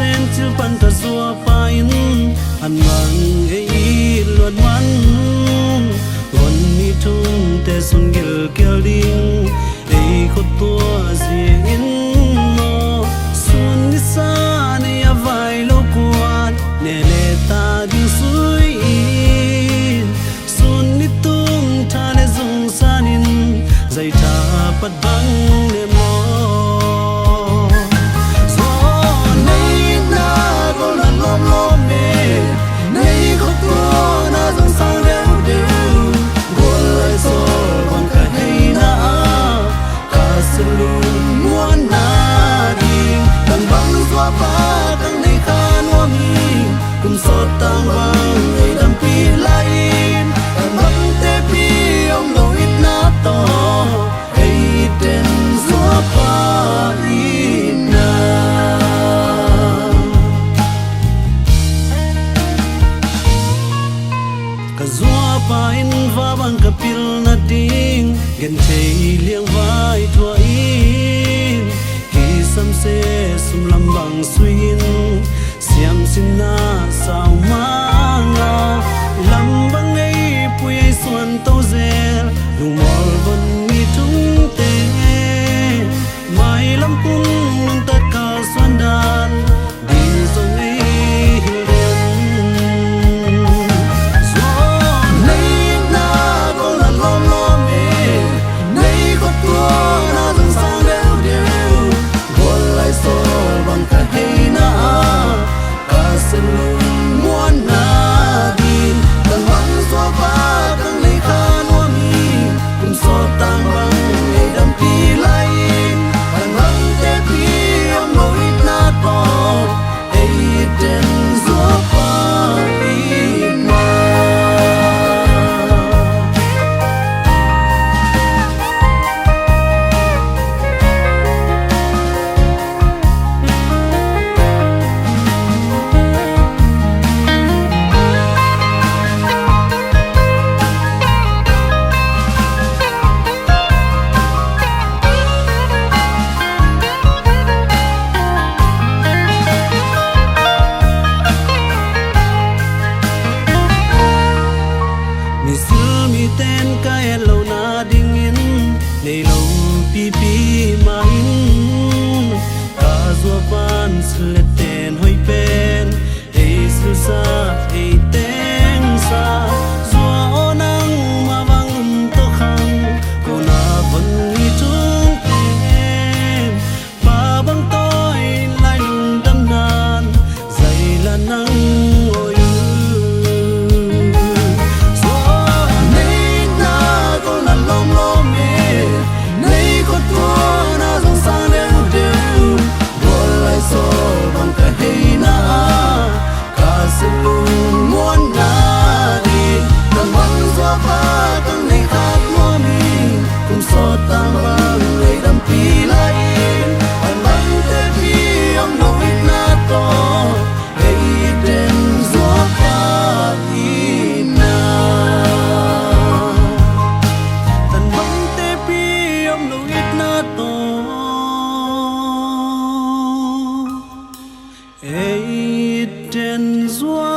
sen til pan ta zua pain an mang ei luan man gon ni thun te sun gil kel ding ei khot tua zia in no sun ni sa ne avai lo kuat ne le ta ding sui in sun ni tung tha le zung sanin zai tha pat bang ne mo tang vang ngày đam pi lại tang băng te pi ông đâu ít na to hay đến gió pa ina cả gió pa in va bang cả pil na ding gen thei liang vai thua in khi sam se sum lam bang suin siam sin na sao manga lam bang ei pui suan to zel lung mol bon mi tung te mai lam pung nung ta ka suan dan din song ei hilen zo nei na go la lom lom e nei ko tua na dong sang deu deu go lai so bang ka hei na muôn na din tang bang so ba tang lấy khan wa mi cùng so tang bang ngày đam pi lai tang bang te pi ông lo ít na to ei den so pa ina ten ka hello na ding in nei lo pi pi ma in ka zo pan sle ten hoi pen ei su sa ei teng sa zo nang ma wang to khang ko na von ni tung ten pa bang toi lai lung dam nan zai la nang tang bang ngày đam pi lại tang bang te pi ông đâu ít na to hay đến gió pa ina tang bang te pi ông đâu ít na to hay đến gió